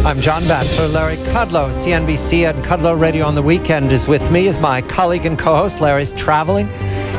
I'm John Batchelor. Larry Kudlow, CNBC and Kudlow Radio on the weekend is with me as my colleague and co-host. Larry's traveling.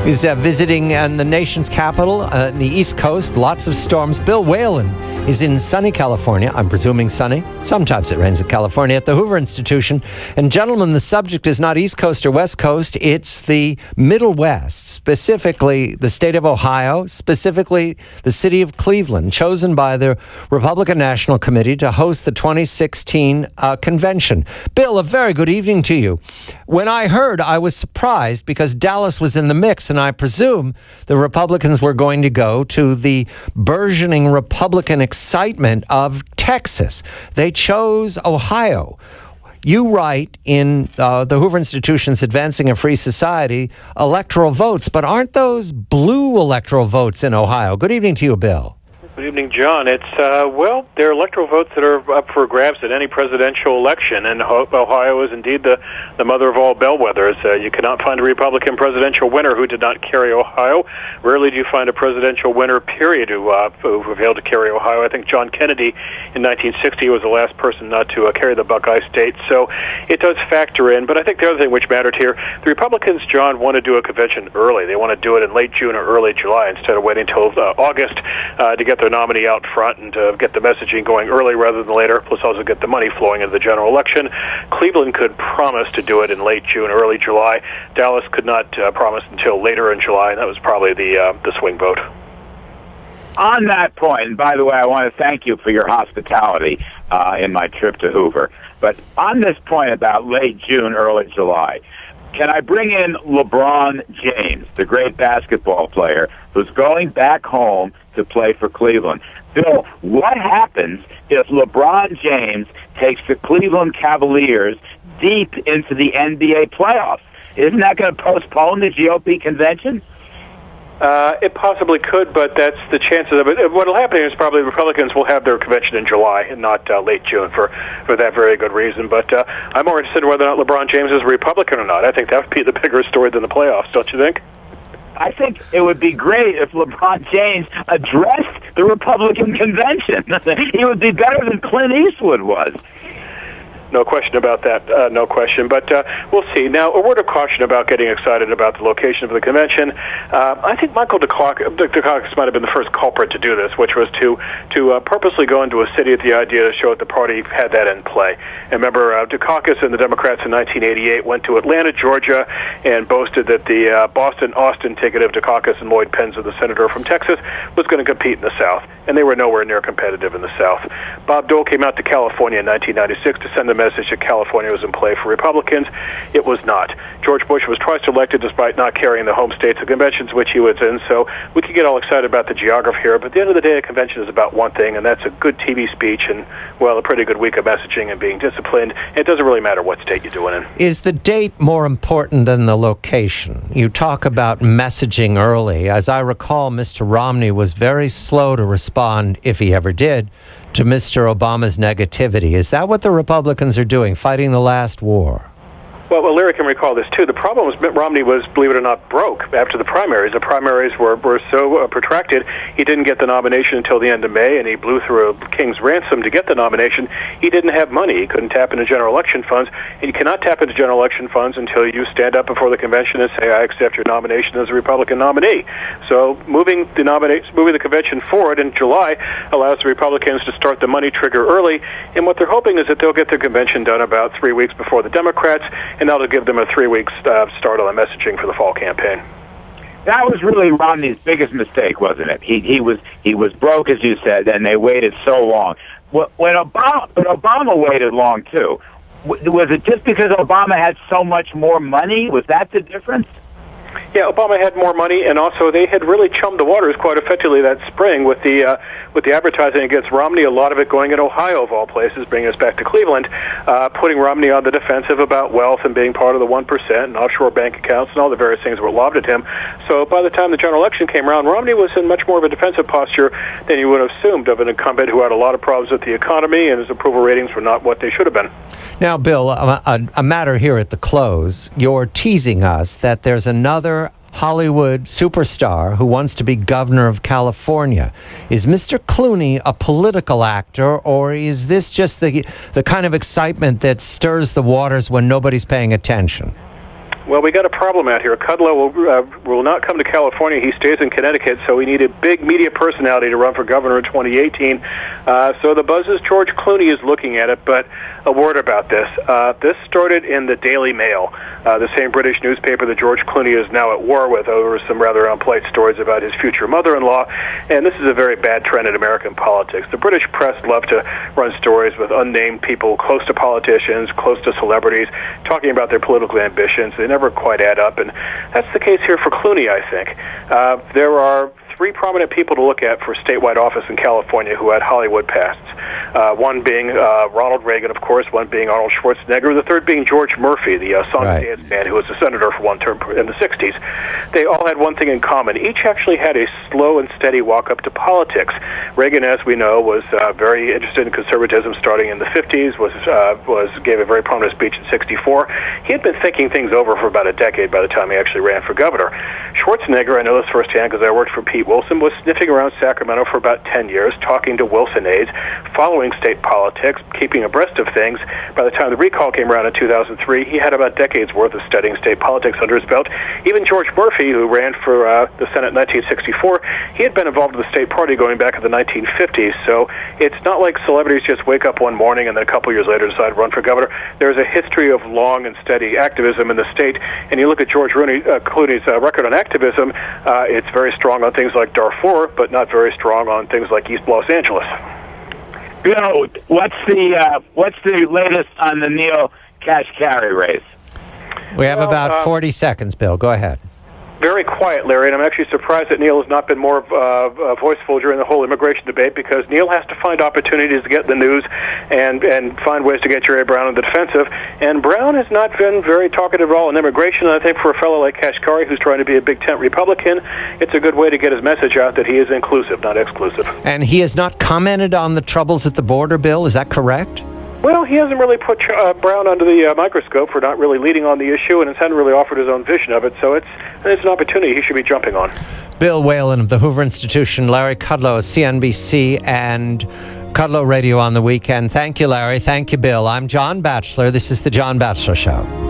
He's visiting the nation's capital, the East Coast. Lots of storms. Bill Whalen is in sunny California. I'm presuming sunny. Sometimes it rains in California at the Hoover Institution. And gentlemen, the subject is not East Coast or West Coast. It's the Middle West, specifically the state of Ohio, specifically the city of Cleveland, chosen by the Republican National Committee to host the 2016 convention. Bill, a very good evening to you. When I heard, I was surprised because Dallas was in the mix, and I presume the Republicans were going to go to the burgeoning Republican excitement of Texas. They chose Ohio. You write in the Hoover Institution's Advancing a Free Society electoral votes, but aren't those blue electoral votes in Ohio? Good evening to you, Bill. Good evening, John. It's, they're electoral votes that are up for grabs at any presidential election, and Ohio is indeed the mother of all bellwethers. You cannot find a Republican presidential winner who did not carry Ohio. Rarely do you find a presidential winner, period, who failed to carry Ohio. I think John Kennedy in 1960 was the last person not to carry the Buckeye State, so it does factor in. But I think the other thing which mattered here, the Republicans, John, want to do a convention early. They want to do it in late June or early July instead of waiting until August to get their nominee out front and to get the messaging going early rather than later, plus also get the money flowing into the general election. Cleveland could promise to do it in late June, early July. Dallas could not promise until later in July, and that was probably the swing vote. On that point, and by the way, I want to thank you for your hospitality in my trip to Hoover, but on this point about late June, early July, can I bring in LeBron James, the great basketball player, who's going back home to play for Cleveland? Bill, what happens if LeBron James takes the Cleveland Cavaliers deep into the NBA playoffs? Isn't that going to postpone the GOP convention? It possibly could, but that's the chances of it. What will happen is probably the Republicans will have their convention in July and not late June for that very good reason. But I'm more interested in whether or not LeBron James is a Republican or not. I think that would be the bigger story than the playoffs, don't you think? I think it would be great if LeBron James addressed the Republican convention. He would be better than Clint Eastwood was. No question about that, no question. But we'll see. Now, a word of caution about getting excited about the location of the convention. I think Michael Dukakis might have been the first culprit to do this, which was to purposely go into a city with the idea to show that the party had that in play. And remember, Dukakis and the Democrats in 1988 went to Atlanta, Georgia, and boasted that the Boston-Austin ticket of Dukakis and Lloyd Penzer, the senator from Texas, was going to compete in the South. And they were nowhere near competitive in the South. Bob Dole came out to California in 1996 to send the message that California was in play for Republicans. It was not. George Bush was twice elected despite not carrying the home states of conventions which he was in, so we could get all excited about the geography here, but at the end of the day, a convention is about one thing, and that's a good TV speech and, well, a pretty good week of messaging and being disciplined. It doesn't really matter what state you're doing in. Is the date more important than the location? You talk about messaging early. As I recall, Mr. Romney was very slow to respond, if he ever did, to Mr. Obama's negativity. Is that what the Republicans are doing, fighting the last war? Well, Larry can recall this, too. The problem was Mitt Romney was, believe it or not, broke after the primaries. The primaries were so protracted, he didn't get the nomination until the end of May, and he blew through a king's ransom to get the nomination. He didn't have money. He couldn't tap into general election funds, and you cannot tap into general election funds until you stand up before the convention and say, I accept your nomination as a Republican nominee. So moving the convention forward in July allows the Republicans to start the money trigger early, and what they're hoping is that they'll get their convention done about 3 weeks before the Democrats, and that'll give them a 3-week start on the messaging for the fall campaign. That was really Romney's biggest mistake, wasn't it? He was broke, as you said, and they waited so long. When Obama waited long too, was it just because Obama had so much more money? Was that the difference? Yeah, Obama had more money, and also they had really chummed the waters quite effectively that spring with the advertising against Romney, a lot of it going in Ohio, of all places, bringing us back to Cleveland, putting Romney on the defensive about wealth and being part of the 1% and offshore bank accounts and all the various things that were lobbed at him. So by the time the general election came around, Romney was in much more of a defensive posture than you would have assumed of an incumbent who had a lot of problems with the economy, and his approval ratings were not what they should have been. Now, Bill, a matter here at the close. You're teasing us that there's another Hollywood superstar who wants to be governor of California. Is Mr. Clooney a political actor, or is this just the kind of excitement that stirs the waters when nobody's paying attention? Well, we got a problem out here. Kudlow will not come to California. He stays in Connecticut, so we need a big media personality to run for governor in 2018. So the buzz is George Clooney is looking at it, but a word about this. This started in the Daily Mail, the same British newspaper that George Clooney is now at war with over some rather unpolite stories about his future mother-in-law, and this is a very bad trend in American politics. The British press love to run stories with unnamed people close to politicians, close to celebrities, talking about their political ambitions. They never quite add up, and that's the case here for Clooney, I think. There are three prominent people to look at for statewide office in California who had Hollywood pasts. One being Ronald Reagan, of course, one being Arnold Schwarzenegger, the third being George Murphy, the song and dance man who was a senator for one term in the 60s. They all had one thing in common. Each actually had a slow and steady walk up to politics. Reagan, as we know, was very interested in conservatism starting in the 50s, gave a very prominent speech in 64. He had been thinking things over for about a decade by the time he actually ran for governor. Schwarzenegger, I know this firsthand because I worked for Pete Wilson, was sniffing around Sacramento for about 10 years, talking to Wilson aides, following state politics, keeping abreast of things. By the time the recall came around in 2003, he had about a decade's worth of studying state politics under his belt. Even George Murphy, who ran for the Senate in 1964, he had been involved in the state party going back in the 1950s. So it's not like celebrities just wake up one morning and then a couple years later decide to run for governor. There's a history of long and steady activism in the state. And you look at George Clooney's record on activism, it's very strong on things like Darfur, but not very strong on things like East Los Angeles. Bill, what's the latest on the Neil Kashkari race? We have about 40 seconds, Bill. Go ahead. Very quiet, Larry, and I'm actually surprised that Neil has not been more voiceful during the whole immigration debate, because Neil has to find opportunities to get in the news and find ways to get Jerry Brown on the defensive. And Brown has not been very talkative at all on immigration. And I think for a fellow like Kashkari, who's trying to be a big tent Republican, it's a good way to get his message out that he is inclusive, not exclusive. And he has not commented on the troubles at the border, Bill. Is that correct? Well, he hasn't really put Brown under the microscope for not really leading on the issue, and hasn't really offered his own vision of it, so it's an opportunity he should be jumping on. Bill Whalen of the Hoover Institution, Larry Kudlow of CNBC, and Kudlow Radio on the Weekend. Thank you, Larry. Thank you, Bill. I'm John Batchelor. This is The John Batchelor Show.